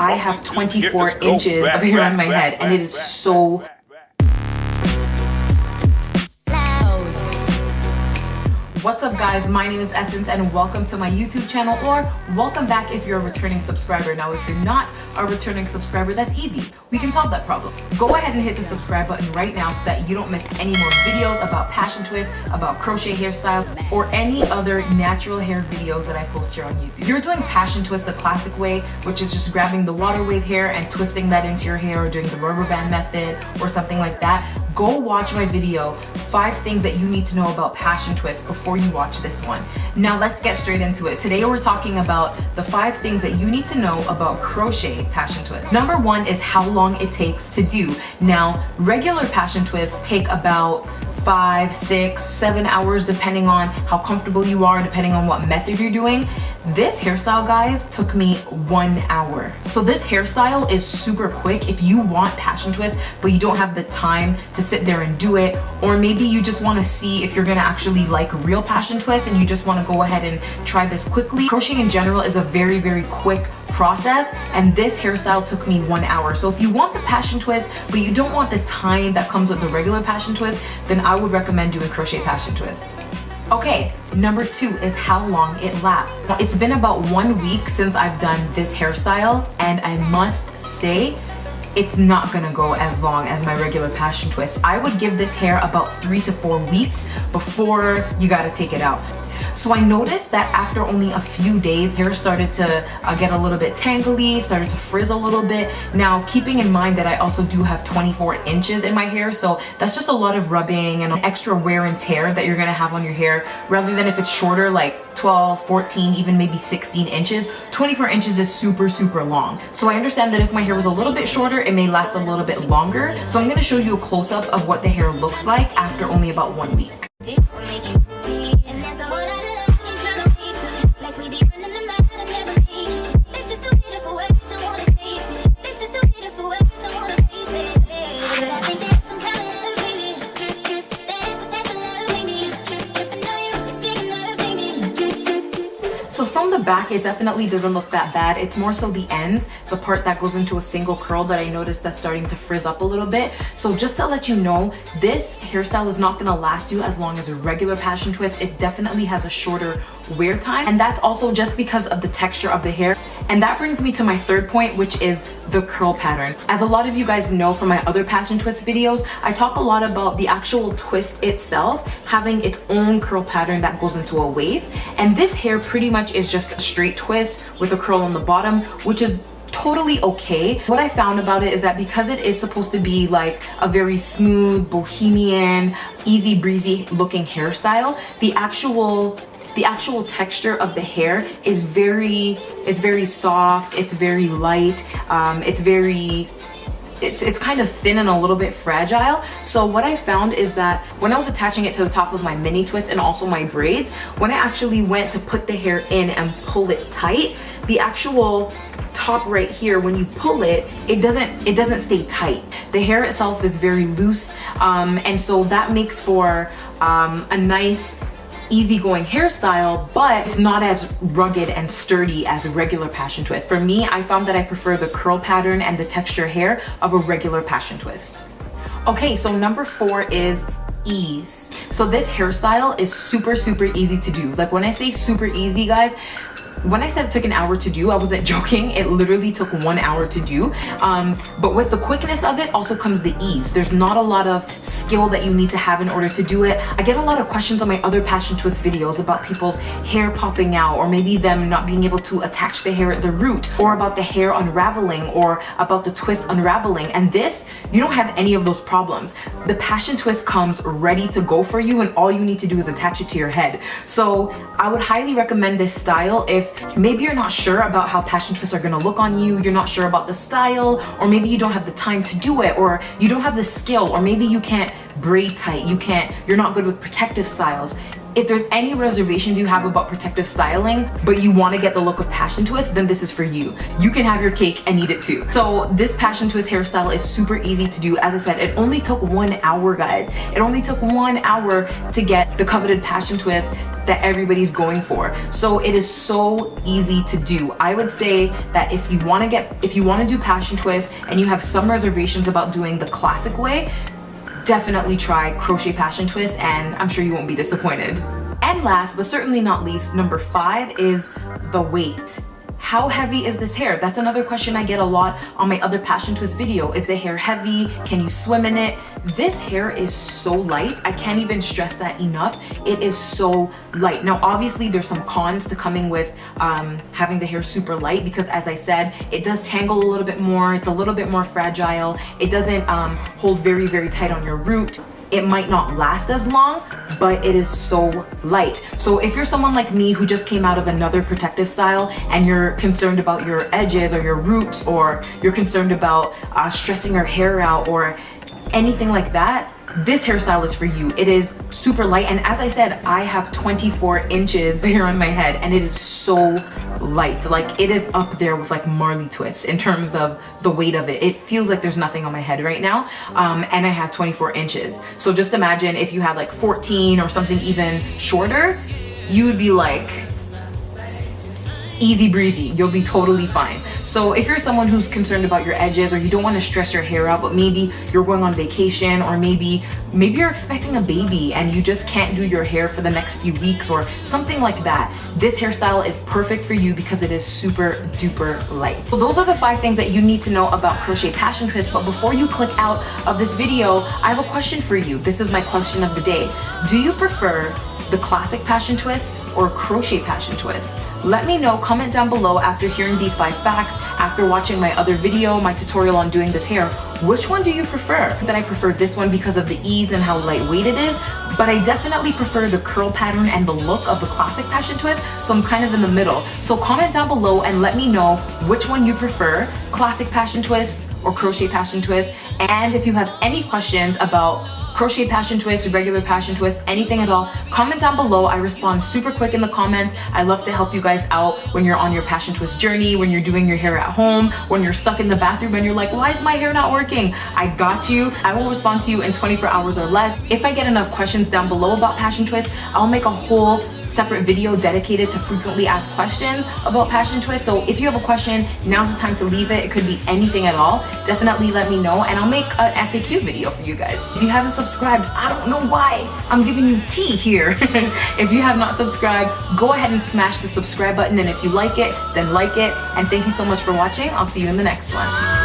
I have 24 inches of hair on my head, and it is so What's up guys, my name is Essence and welcome to my YouTube channel, or welcome back if you're a returning subscriber. Now if you're not a returning subscriber, that's easy. We can solve that problem. Go ahead and hit the subscribe button right now so that you don't miss any more videos about passion twists, about crochet hairstyles, or any other natural hair videos that I post here on YouTube. If you're doing passion twist the classic way, which is just grabbing the water wave hair and twisting that into your hair, or doing the rubber band method or something like that, go watch my video, 5 things that you need to know about passion twists, before you watch this one. Now let's get straight into it. Today we're talking about the 5 things that you need to know about crochet passion twists. Number 1 is how long it takes to do. Now, regular passion twists take about 5, 6, 7 hours depending on how comfortable you are, depending on what method you're doing. This hairstyle, guys, took me 1 hour. So this hairstyle is super quick if you want passion twists but you don't have the time to sit there and do it, or maybe you just want to see if you're gonna actually like real passion twists and you just want to go ahead and try this quickly. Crocheting in general is a very, very quick process, and this hairstyle took me 1 hour. So if you want the passion twist but you don't want the time that comes with the regular passion twist, then I would recommend doing crochet passion twists. Okay, number 2 is how long it lasts. It's been about 1 week since I've done this hairstyle, and I must say it's not gonna go as long as my regular passion twist. I would give this hair about 3 to 4 weeks before you gotta take it out. So I noticed that after only a few days, hair started to get a little bit tangly, started to frizz a little bit. Now, keeping in mind that I also do have 24 inches in my hair, so that's just a lot of rubbing and extra wear and tear that you're gonna have on your hair, rather than if it's shorter, like 12, 14, even maybe 16 inches. 24 inches is super, super long. So I understand that if my hair was a little bit shorter, it may last a little bit longer. So I'm gonna show you a close-up of what the hair looks like after only about 1 week. So from the back, it definitely doesn't look that bad. It's more so the ends, the part that goes into a single curl, that I noticed that's starting to frizz up a little bit. So just to let you know, this hairstyle is not gonna last you as long as a regular passion twist. It definitely has a shorter wear time, and that's also just because of the texture of the hair. And that brings me to my 3rd point, which is the curl pattern. As a lot of you guys know from my other passion twist videos, I talk a lot about the actual twist itself having its own curl pattern that goes into a wave. And this hair pretty much is just a straight twist with a curl on the bottom, which is totally okay. What I found about it is that because it is supposed to be like a very smooth, bohemian, easy breezy looking hairstyle, the actual texture of the hair is very soft, it's very light, it's kind of thin and a little bit fragile. So what I found is that when I was attaching it to the top of my mini twist and also my braids, when I actually went to put the hair in and pull it tight, the actual top right here, when you pull it, it doesn't stay tight. The hair itself is very loose, and so that makes for a nice easygoing hairstyle, but it's not as rugged and sturdy as a regular passion twist. For me, I found that I prefer the curl pattern and the texture hair of a regular passion twist. Okay, so number 4 is ease. So this hairstyle is super, super easy to do. Like when I say super easy, guys, when I said it took an hour to do, I wasn't joking. It literally took 1 hour to do. But with the quickness of it also comes the ease. There's not a lot of skill that you need to have in order to do it. I get a lot of questions on my other passion twist videos about people's hair popping out, or maybe them not being able to attach the hair at the root, or about the hair unraveling, or about the twist unraveling. And this, you don't have any of those problems. The passion twist comes ready to go for you, and all you need to do is attach it to your head. So I would highly recommend this style if maybe you're not sure about how passion twists are gonna look on you, you're not sure about the style, or maybe you don't have the time to do it, or you don't have the skill, or maybe you can't braid tight, you're not good with protective styles. if there's any reservations you have about protective styling, but you want to get the look of passion twist, then this is for you. You can have your cake and eat it too. So this passion twist hairstyle is super easy to do. As I said, it only took 1 hour, guys. It only took 1 hour to get the coveted passion twist that everybody's going for. So it is so easy to do. I would say that if you want to do passion twist and you have some reservations about doing the classic way, definitely try Crochet Passion Twist, and I'm sure you won't be disappointed. And last but certainly not least, number 5 is the weight. How heavy is this hair? That's another question I get a lot on my other passion twist video. Is the hair heavy? Can you swim in it? This hair is so light. I can't even stress that enough. It is so light. Now, obviously there's some cons to coming with having the hair super light, because as I said, it does tangle a little bit more. It's a little bit more fragile. It doesn't hold very, very tight on your root. It might not last as long, but it is so light. So if you're someone like me who just came out of another protective style and you're concerned about your edges or your roots, or you're concerned about stressing your hair out or anything like that, this hairstyle is for you. It is super light, and as I said, I have 24 inches hair on my head, and it is so light. Like, it is up there with like Marley twists in terms of the weight of it. It feels like there's nothing on my head right now, and I have 24 inches. So just imagine if you had like 14 or something even shorter, you would be like easy breezy. You'll be totally fine. So if you're someone who's concerned about your edges, or you don't want to stress your hair out, but maybe you're going on vacation, or maybe you're expecting a baby and you just can't do your hair for the next few weeks or something like that, this hairstyle is perfect for you because it is super duper light. So those are the 5 things that you need to know about Crochet Passion Twist. But before you click out of this video, I have a question for you. This is my question of the day. Do you prefer the classic passion twist or crochet passion twist? Let me know. Comment down below after hearing these 5 facts, after watching my other video, my tutorial on doing this hair. Which one do you prefer? That I prefer this one because of the ease and how lightweight it is, but I definitely prefer the curl pattern and the look of the classic passion twist, so I'm kind of in the middle. So comment down below and let me know which one you prefer, classic passion twist or crochet passion twist. And if you have any questions about Crochet Passion Twist, regular passion twist, anything at all, comment down below. I respond super quick in the comments. I love to help you guys out when you're on your passion twist journey, when you're doing your hair at home, when you're stuck in the bathroom and you're like, why is my hair not working? I got you. I will respond to you in 24 hours or less. If I get enough questions down below about passion twist, I'll make a whole separate video dedicated to frequently asked questions about passion twist. So if you have a question, now's the time to leave it. It could be anything at all. Definitely let me know, and I'll make an FAQ video for you guys. If you haven't subscribed, I don't know why I'm giving you tea here. If you have not subscribed, go ahead and smash the subscribe button, and if you like it, then like it. And thank you so much for watching. I'll see you in the next one.